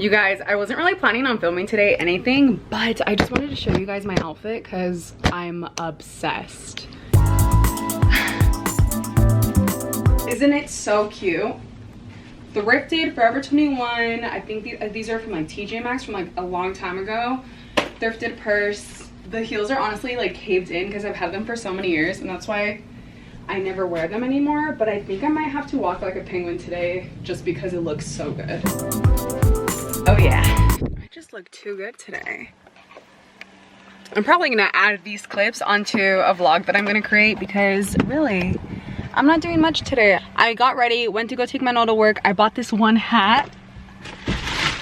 You guys, I wasn't really planning on filming today anything, but I just wanted to show you guys my outfit because I'm obsessed. Isn't it so cute? Thrifted, Forever 21. I think these are from like TJ Maxx from like a long time ago. Thrifted purse. The heels are honestly like caved in because I've had them for so many years, and that's why I never wear them anymore. But I think I might have to walk like a penguin today just because it looks so good. Oh yeah, I just look too good today. I'm probably gonna add these clips onto a vlog that I'm gonna create because really, I'm not doing much today. I got ready, went to go take Manuel to work. I bought this one hat.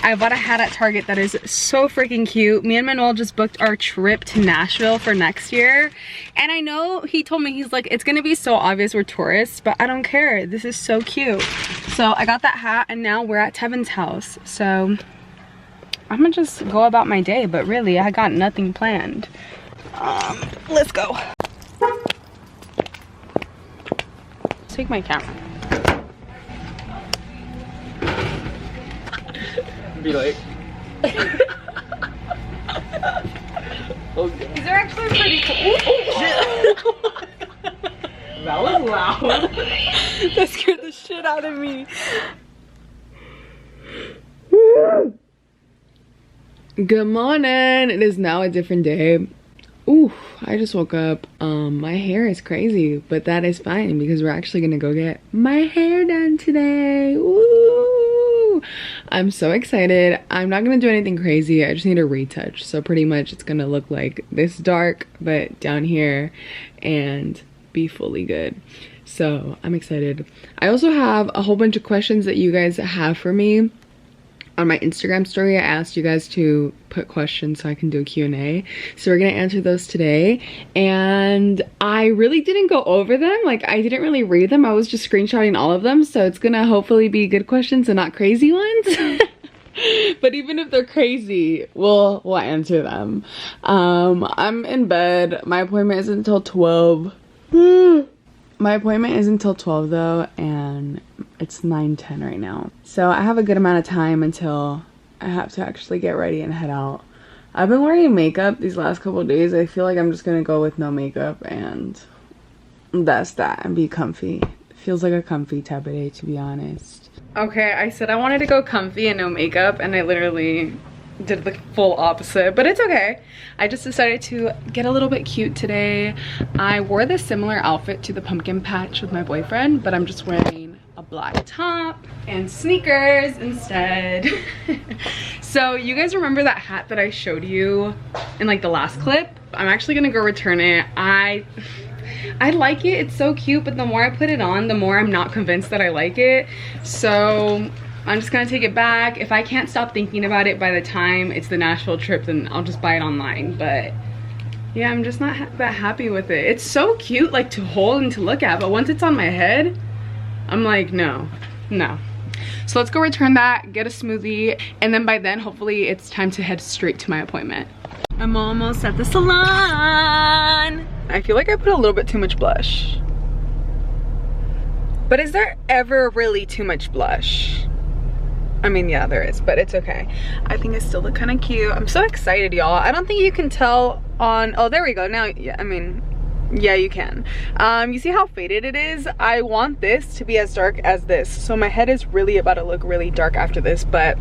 I bought a hat at Target that is so freaking cute. Me and Manuel just booked our trip to Nashville for next year. And I know he told me, he's like, it's gonna be so obvious we're tourists, but I don't care. This is so cute. So I got that hat and now we're at Tevin's house. So I'm gonna just go about my day, but really I got nothing planned. Let's go. Take my camera. Be like, okay. These are actually pretty cool. That was loud. That scared the shit out of me. Good morning. It is now a different day. Ooh, I just woke up. My hair is crazy, but that is fine because we're actually gonna go get my hair done today. Woo! I'm so excited. I'm not gonna do anything crazy. I just need a retouch. So pretty much it's gonna look like this dark, but down here, and be fully good. So I'm excited. I also have a whole bunch of questions that you guys have for me. On my Instagram story, I asked you guys to put questions so I can do a Q&A. So we're gonna answer those today. And I really didn't go over them. Like, I didn't really read them. I was just screenshotting all of them. So it's gonna hopefully be good questions and not crazy ones. But even if they're crazy, we'll answer them. I'm in bed. My appointment isn't until 12. My appointment is until 12 though, and it's 9:10 right now. So I have a good amount of time until I have to actually get ready and head out. I've been wearing makeup these last couple of days. I feel like I'm just gonna go with no makeup and that's that, and be comfy. It feels like a comfy type of day, to be honest. Okay, I said I wanted to go comfy and no makeup, and I literally did the full opposite, but it's okay. I just decided to get a little bit cute today. I wore this similar outfit to the pumpkin patch with my boyfriend, but I'm just wearing a black top and sneakers instead. So you guys remember that hat that I showed you in like the last clip? I'm actually gonna go return it. I like it, it's so cute, but the more I put it on, the more I'm not convinced that I like it. So I'm just gonna take it back. If I can't stop thinking about it by the time it's the Nashville trip, then I'll just buy it online. But yeah, I'm just not that happy with it. It's so cute, like, to hold and to look at, but once it's on my head, I'm like, no. So let's go return that, get a smoothie, and then by then, hopefully it's time to head straight to my appointment. I'm almost at the salon. I feel like I put a little bit too much blush. But is there ever really too much blush? I mean, yeah, there is, but it's okay. I think I still look kind of cute. I'm so excited, y'all. I don't think you can tell on, oh, there we go. Now, yeah, I mean, yeah, you can. You see how faded it is? I want this to be as dark as this. So my head is really about to look really dark after this, but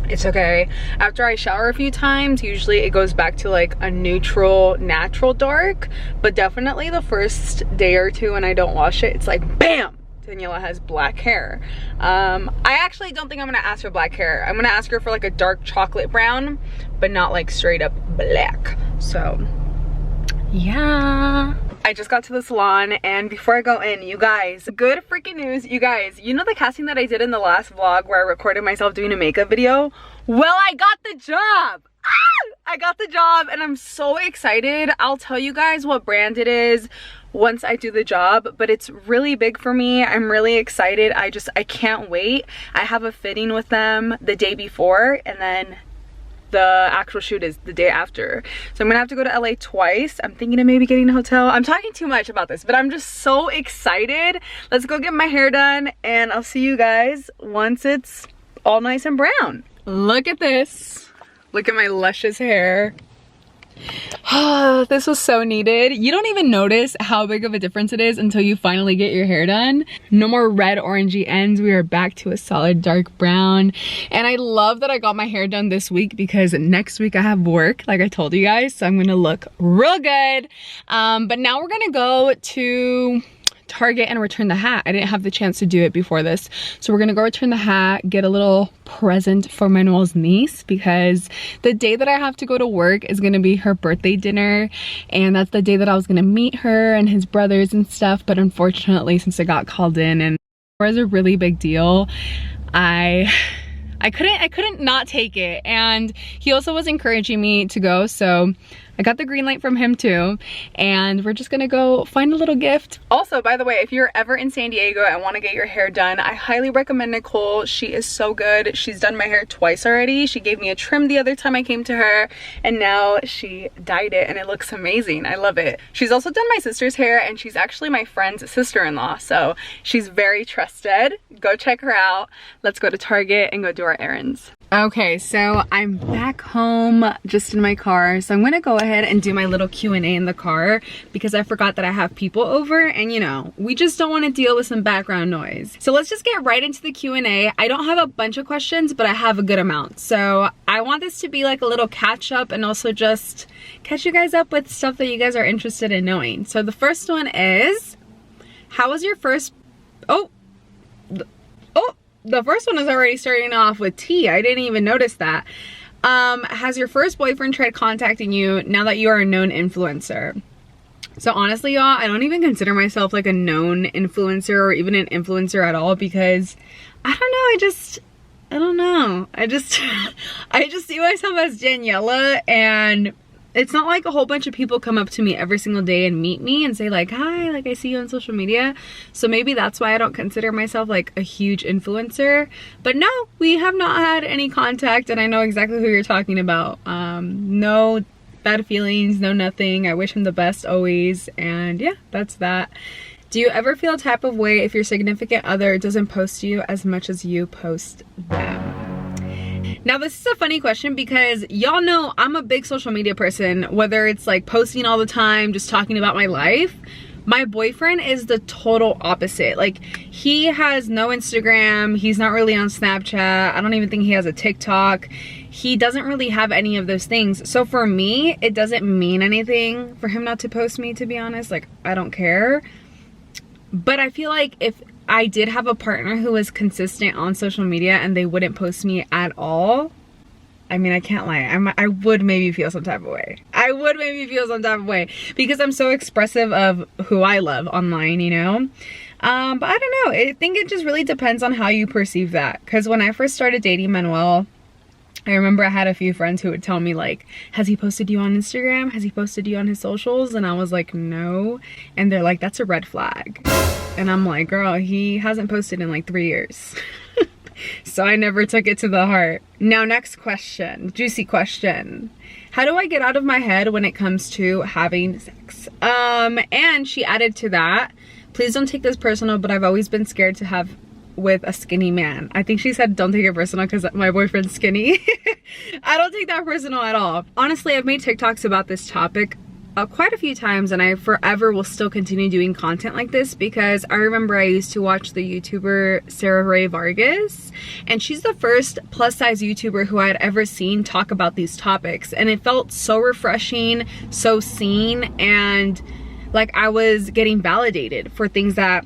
it's okay. After I shower a few times, usually it goes back to like a neutral, natural dark, but definitely the first day or two when I don't wash it, it's like, bam! Daniela has black hair. I actually don't think I'm gonna ask for black hair. I'm gonna ask her for like a dark chocolate brown, but not like straight up black. So yeah, I just got to the salon, and before I go in, you guys, good freaking news. You guys, you know the casting that I did in the last vlog where I recorded myself doing a makeup video? Well, I got the job. I got the job and I'm so excited. I'll tell you guys what brand it is once I do the job, but it's really big for me. I'm really excited. I can't wait. I have a fitting with them the day before, and then the actual shoot is the day after. So I'm gonna have to go to LA twice. I'm thinking of maybe getting a hotel. I'm talking too much about this, but I'm just so excited. Let's go get my hair done, and I'll see you guys once it's all nice and brown. Look at this. Look at my luscious hair. This was so needed. You don't even notice how big of a difference it is until you finally get your hair done. No more red orangey ends. We are back to a solid dark brown. And I love that I got my hair done this week because next week I have work, like I told you guys, so I'm gonna look real good. But now we're gonna go to Target and return the hat. I didn't have the chance to do it before this, so we're gonna go return the hat, get a little present for Manuel's niece, because the day that I have to go to work is gonna be her birthday dinner, and that's the day that I was gonna meet her and his brothers and stuff. But unfortunately, since I got called in and it was a really big deal, I couldn't not take it. And he also was encouraging me to go, so I got the green light from him too, and we're just gonna go find a little gift. Also, by the way, if you're ever in San Diego and want to get your hair done, I highly recommend Nicole. She is so good. She's done my hair twice already. She gave me a trim the other time I came to her, and now she dyed it and it looks amazing. I love it. She's also done my sister's hair, and she's actually my friend's sister-in-law, so she's very trusted. Go check her out. Let's go to Target and go do our errands. Okay, so I'm back home just in my car, so I'm gonna go ahead and do my little Q&A in the car because I forgot that I have people over, and you know, we just don't want to deal with some background noise. So let's just get right into the Q&A. I don't have a bunch of questions, but I have a good amount, so I want this to be like a little catch up and also just catch you guys up with stuff that you guys are interested in knowing. So the first one is, how was your first... The first one is already starting off with T. I didn't even notice that. Has your first boyfriend tried contacting you now that you are a known influencer? So honestly, y'all, I don't even consider myself like a known influencer or even an influencer at all, because I don't know. I just see myself as Daniela, and it's not like a whole bunch of people come up to me every single day and meet me and say like, hi, like I see you on social media. So maybe that's why I don't consider myself like a huge influencer. But no, we have not had any contact, and I know exactly who you're talking about. No bad feelings, no nothing. I wish him the best always. And yeah, that's that. Do you ever feel a type of way if your significant other doesn't post you as much as you post them? Now this is a funny question because y'all know I'm a big social media person, whether it's like posting all the time, just talking about my life. My boyfriend is the total opposite. Like, he has no Instagram, he's not really on Snapchat, I don't even think he has a TikTok. He doesn't really have any of those things. So for me, it doesn't mean anything for him not to post me, to be honest. Like, I don't care. But I feel like if I did have a partner who was consistent on social media and they wouldn't post me at all, I mean, I can't lie, I would maybe feel some type of way. I would maybe feel some type of way because I'm so expressive of who I love online, you know? But I don't know, I think it just really depends on how you perceive that. Because when I first started dating Manuel, I remember I had a few friends who would tell me like, has he posted you on Instagram? Has he posted you on his socials? And I was like, no. And they're like, that's a red flag. And I'm like, girl, he hasn't posted in like 3 years. So I never took it to the heart. Now, next question, juicy question. How do I get out of my head when it comes to having sex? And she added to that, please don't take this personal, but I've always been scared to have with a skinny man. I think she said don't take it personal because my boyfriend's skinny. I don't take that personal at all. Honestly, I've made TikToks about this topic quite a few times, and I forever will still continue doing content like this because I remember I used to watch the YouTuber Sarah Ray Vargas, and she's the first plus size YouTuber who I had ever seen talk about these topics, and it felt so refreshing, so seen, and like I was getting validated for things that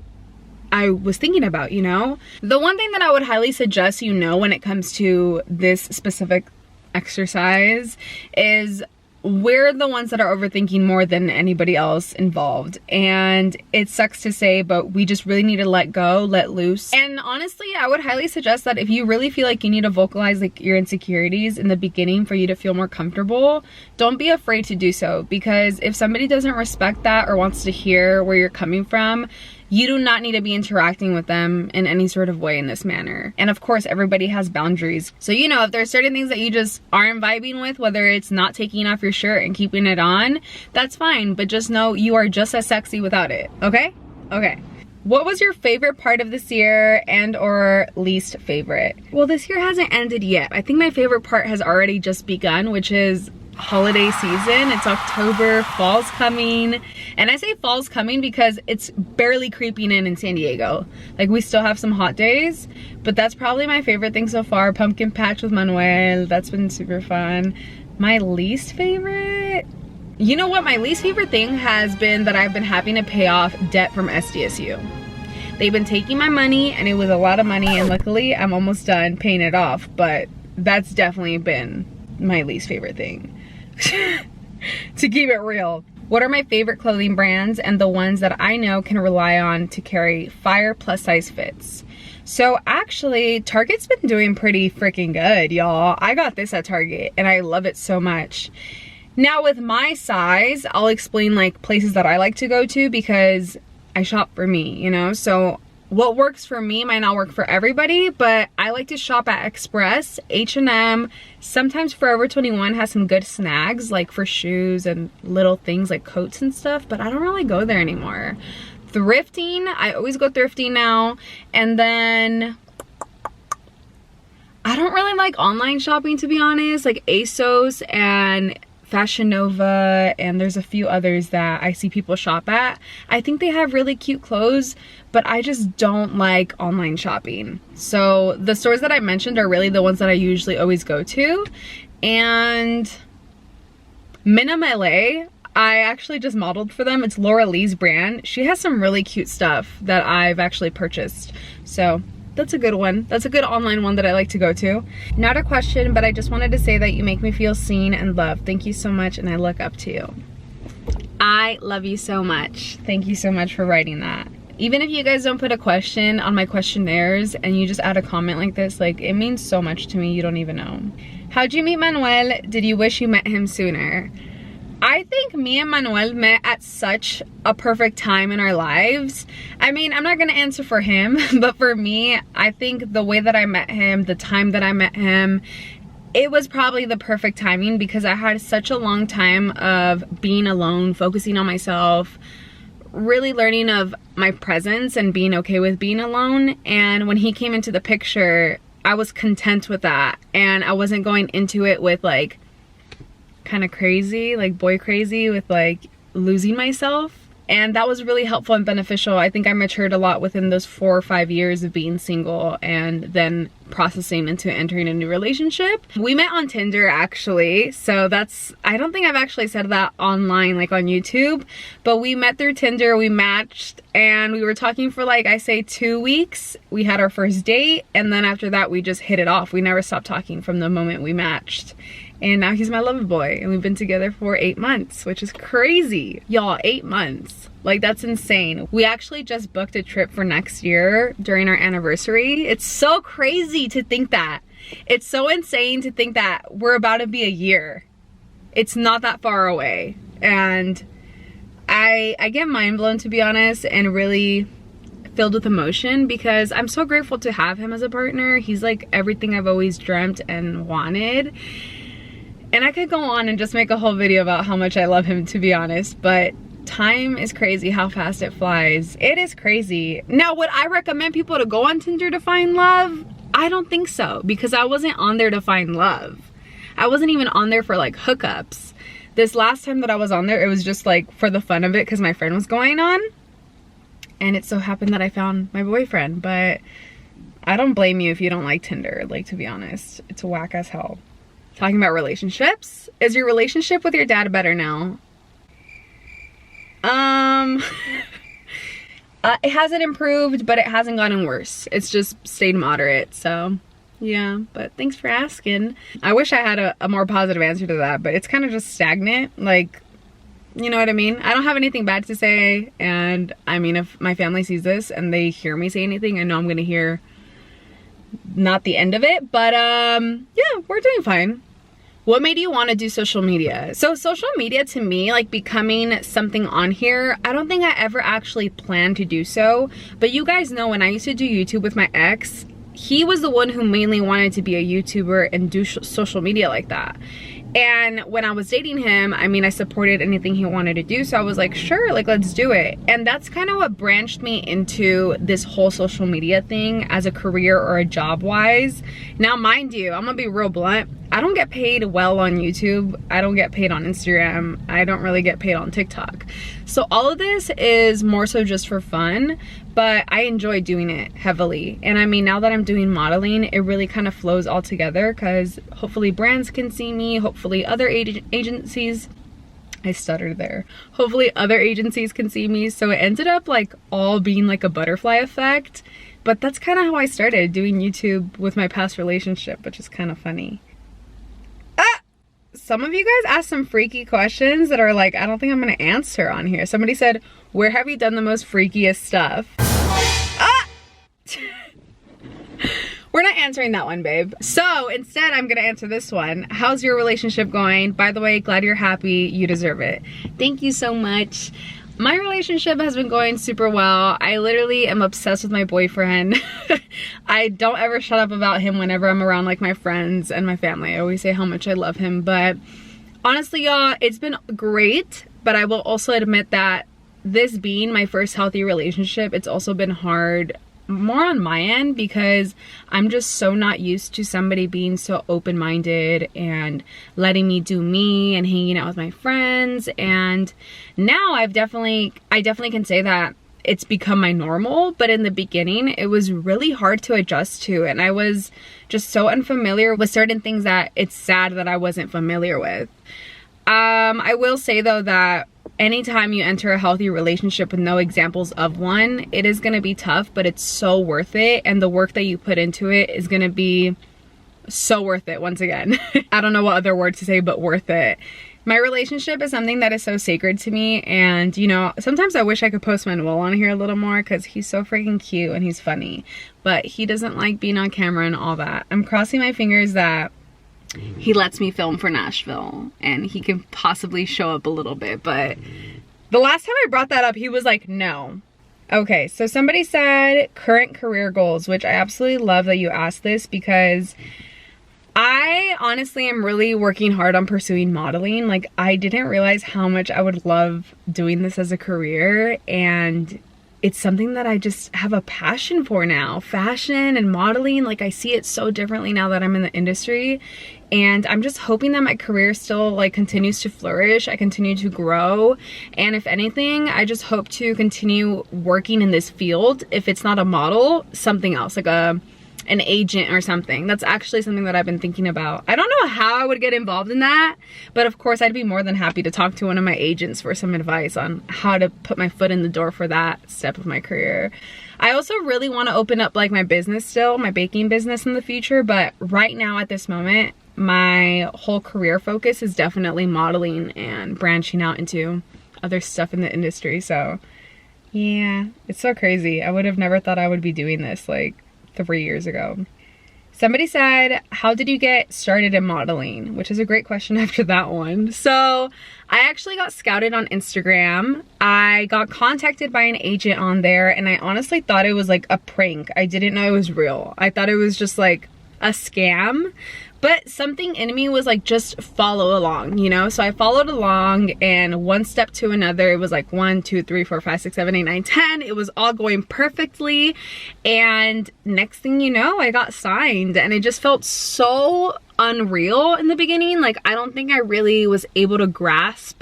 I was thinking about, you know? The one thing that I would highly suggest you know when it comes to this specific exercise is we're the ones that are overthinking more than anybody else involved, and it sucks to say, but we just really need to let go, let loose. And honestly, I would highly suggest that if you really feel like you need to vocalize like your insecurities in the beginning for you to feel more comfortable, don't be afraid to do so, because if somebody doesn't respect that or wants to hear where you're coming from, you do not need to be interacting with them in any sort of way in this manner. And of course, everybody has boundaries. So, you know, if there's certain things that you just aren't vibing with, whether it's not taking off your shirt and keeping it on, that's fine. But just know you are just as sexy without it, okay? Okay. What was your favorite part of this year and or least favorite? Well, this year hasn't ended yet. I think my favorite part has already just begun, which is holiday season. It's October, fall's coming. And I say fall's coming because it's barely creeping in San Diego. Like, we still have some hot days, but that's probably my favorite thing so far. Pumpkin patch with Manuel, that's been super fun. My least favorite? You know what? My least favorite thing has been that I've been having to pay off debt from SDSU. They've been taking my money, and it was a lot of money, and luckily I'm almost done paying it off, but that's definitely been my least favorite thing. To keep it real. What are my favorite clothing brands and the ones that I know can rely on to carry fire plus size fits? So actually, Target's been doing pretty freaking good, y'all. I got this at Target and I love it so much. Now with my size, I'll explain like places that I like to go to because I shop for me, you know? So what works for me might not work for everybody, but I like to shop at Express, H&M, sometimes Forever 21 has some good snags like for shoes and little things like coats and stuff, but I don't really go there anymore. Thrifting, I always go thrifting now, and then I don't really like online shopping, to be honest, like ASOS and Fashion Nova, and there's a few others that I see people shop at. I think they have really cute clothes, but I just don't like online shopping. So the stores that I mentioned are really the ones that I usually always go to. And Minam LA, I actually just modeled for them. It's Laura Lee's brand. She has some really cute stuff that I've actually purchased. So that's a good one. That's a good online one that I like to go to. Not a question, but I just wanted to say that you make me feel seen and loved. Thank you so much, and I look up to you. I love you so much. Thank you so much for writing that. Even if you guys don't put a question on my questionnaires and you just add a comment like this, like, it means so much to me, you don't even know. How'd you meet Manuel? Did you wish you met him sooner? I think me and Manuel met at such a perfect time in our lives. I mean, I'm not gonna answer for him, but for me, I think the way that I met him, the time that I met him, it was probably the perfect timing because I had such a long time of being alone, focusing on myself, really learning of my presence and being okay with being alone. And when he came into the picture, I was content with that. And I wasn't going into it with like, kind of crazy, like boy crazy with like losing myself. And that was really helpful and beneficial. I think I matured a lot within those 4 or 5 years of being single and then processing into entering a new relationship. We met on Tinder actually. So that's, I don't think I've actually said that online, like on YouTube, but we met through Tinder, we matched, and we were talking for like, I say 2 weeks. We had our first date, and then after that we just hit it off. We never stopped talking from the moment we matched. And now he's my lover boy, and we've been together for 8 months, which is crazy. Y'all, 8 months. Like, that's insane. We actually just booked a trip for next year during our anniversary. It's so crazy to think that. It's so insane to think that we're about to be a year. It's not that far away. And I get mind blown, to be honest, and really filled with emotion because I'm so grateful to have him as a partner. He's like everything I've always dreamt and wanted. And I could go on and just make a whole video about how much I love him, to be honest, but time is crazy how fast it flies. It is crazy. Now, would I recommend people to go on Tinder to find love? I don't think so, because I wasn't on there to find love. I wasn't even on there for like hookups. This last time that I was on there, it was just like for the fun of it because my friend was going on. And it so happened that I found my boyfriend, but I don't blame you if you don't like Tinder, like, to be honest. It's whack as hell. Talking about relationships, is your relationship with your dad better now? It hasn't improved, but it hasn't gotten worse. It's just stayed moderate, so yeah, but thanks for asking. I wish I had a more positive answer to that, but it's kind of just stagnant, like, you know what I mean? I don't have anything bad to say, and I mean, if my family sees this and they hear me say anything, I know I'm gonna hear not the end of it, but yeah, we're doing fine. What made you want to do social media? So social media to me, like becoming something on here, I don't think I ever actually planned to do so, but you guys know when I used to do YouTube with my ex, he was the one who mainly wanted to be a YouTuber and do social media like that. And when I was dating him, I mean, I supported anything he wanted to do. So I was like, sure, like, let's do it. And that's kind of what branched me into this whole social media thing as a career or a job wise. Now, mind you, I'm gonna be real blunt. I don't get paid well on YouTube. I don't get paid on Instagram. I don't really get paid on TikTok. So all of this is more so just for fun, but I enjoy doing it heavily. And I mean, now that I'm doing modeling, it really kind of flows all together because hopefully brands can see me, hopefully other agencies, I stuttered there. Hopefully other agencies can see me. So it ended up like all being like a butterfly effect. But that's kind of how I started doing YouTube with my past relationship, which is kind of funny. Some of you guys asked some freaky questions that are like, I don't think I'm gonna answer on here. Somebody said, where have you done the most freakiest stuff? We're not answering that one, babe. So instead, I'm gonna answer this one. How's your relationship going? By the way, glad you're happy. You deserve it. Thank you so much. My relationship has been going super well. I literally am obsessed with my boyfriend. I don't ever shut up about him whenever I'm around like my friends and my family. I always say how much I love him, but honestly, y'all, it's been great. But I will also admit that this being my first healthy relationship, it's also been hard more on my end because I'm just so not used to somebody being so open-minded and letting me do me and hanging out with my friends. And now I definitely can say that it's become my normal, but in the beginning it was really hard to adjust to, and I was just so unfamiliar with certain things that it's sad that I wasn't familiar with. I will say though that anytime you enter a healthy relationship with no examples of one, it is going to be tough, but it's so worth it. And the work that you put into it is going to be so worth it once again. I don't know what other word to say, but worth it. My relationship is something that is so sacred to me. And, you know, sometimes I wish I could post Manuel on here a little more because he's so freaking cute and he's funny. But he doesn't like being on camera and all that. I'm crossing my fingers that he lets me film for Nashville and he can possibly show up a little bit, but the last time I brought that up, he was like, no. Okay, so somebody said current career goals, which I absolutely love that you asked this because I honestly am really working hard on pursuing modeling. Like, I didn't realize how much I would love doing this as a career, and it's something that I just have a passion for now. Fashion and modeling, like I see it so differently now that I'm in the industry. And I'm just hoping that my career still like continues to flourish. I continue to grow. And if anything, I just hope to continue working in this field. If it's not a model, something else, like an agent or something. That's actually something that I've been thinking about. I don't know how I would get involved in that, but of course I'd be more than happy to talk to one of my agents for some advice on how to put my foot in the door for that step of my career. I also really want to open up like my business still, my baking business in the future, but right now at this moment, my whole career focus is definitely modeling and branching out into other stuff in the industry. So yeah, it's so crazy. I would have never thought I would be doing this like 3 years ago. Somebody said, how did you get started in modeling? Which is a great question after that one. So I actually got scouted on Instagram. I got contacted by an agent on there, and I honestly thought it was like a prank. I didn't know it was real. I thought it was just like a scam. But something in me was like, just follow along, you know? So I followed along, and one step to another, it was like 1, 2, 3, 4, 5, 6, 7, 8, 9, 10. It was all going perfectly. And next thing you know, I got signed, and it just felt so unreal in the beginning. Like, I don't think I really was able to grasp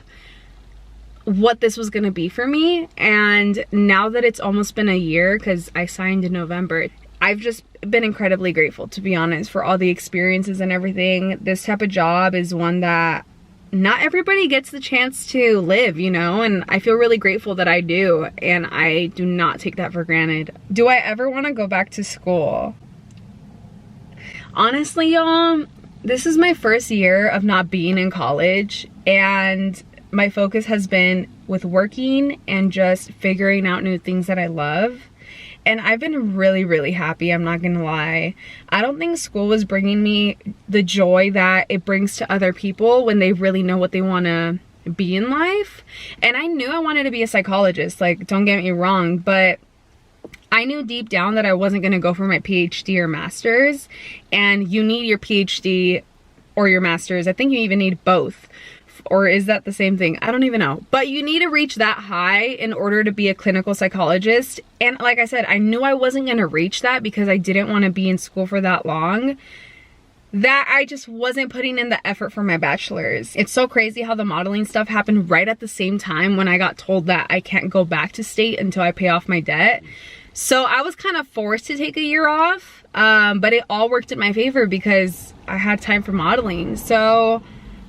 what this was gonna be for me. And now that it's almost been a year, because I signed in November, I've just been incredibly grateful, to be honest, for all the experiences and everything. This type of job is one that not everybody gets the chance to live, you know, and I feel really grateful that I do, and I do not take that for granted. Do I ever want to go back to school? Honestly, y'all, this is my first year of not being in college, and my focus has been with working and just figuring out new things that I love. And I've been really, really happy, I'm not gonna lie. I don't think school was bringing me the joy that it brings to other people when they really know what they wanna be in life. And I knew I wanted to be a psychologist, like, don't get me wrong, but I knew deep down that I wasn't gonna go for my PhD or master's, and you need your PhD or your master's. I think you even need both. Or is that the same thing? I don't even know. But you need to reach that high in order to be a clinical psychologist. And like I said, I knew I wasn't gonna reach that because I didn't want to be in school for that long, that I just wasn't putting in the effort for my bachelor's. It's so crazy how the modeling stuff happened right at the same time when I got told that I can't go back to state until I pay off my debt. So I was kind of forced to take a year off, but it all worked in my favor because I had time for modeling. So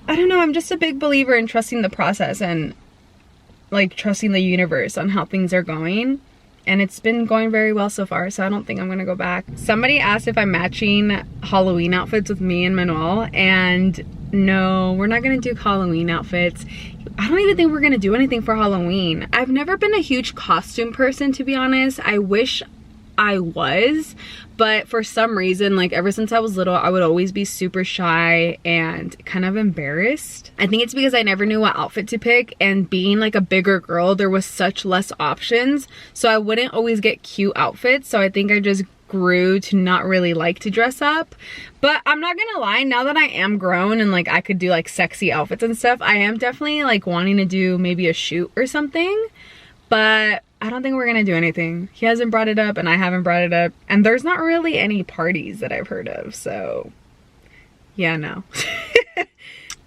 I don't know, I'm just a big believer in trusting the process and like trusting the universe on how things are going. And it's been going very well so far, so I don't think I'm gonna go back. Somebody asked if I'm matching Halloween outfits with me and Manuel, and no, we're not gonna do Halloween outfits. I don't even think we're gonna do anything for Halloween. I've never been a huge costume person, to be honest. I wish I was, but for some reason, like ever since I was little, I would always be super shy and kind of embarrassed. I think it's because I never knew what outfit to pick, and being like a bigger girl, there was such less options, so I wouldn't always get cute outfits. So I think I just grew to not really like to dress up. But I'm not gonna lie, now that I am grown and like I could do like sexy outfits and stuff, I am definitely like wanting to do maybe a shoot or something. But I don't think we're gonna do anything. He hasn't brought it up and I haven't brought it up, and there's not really any parties that I've heard of, so yeah, no.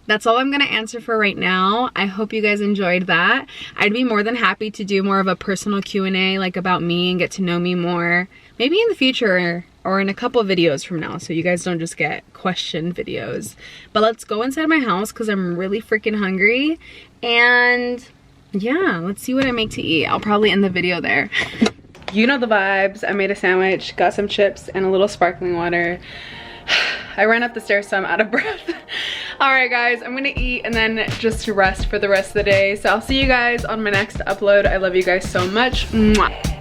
That's all I'm gonna answer for right now. I hope you guys enjoyed that. I'd be more than happy to do more of a personal Q&A like about me and get to know me more. Maybe in the future or in a couple of videos from now, so you guys don't just get question videos. But let's go inside my house because I'm really freaking hungry, and yeah, let's see what I make to eat. I'll probably end the video there. You know the vibes. I made a sandwich, got some chips, and a little sparkling water. I ran up the stairs, so I'm out of breath. All right, guys, I'm gonna eat and then just rest for the rest of the day. So I'll see you guys on my next upload. I love you guys so much. Mwah.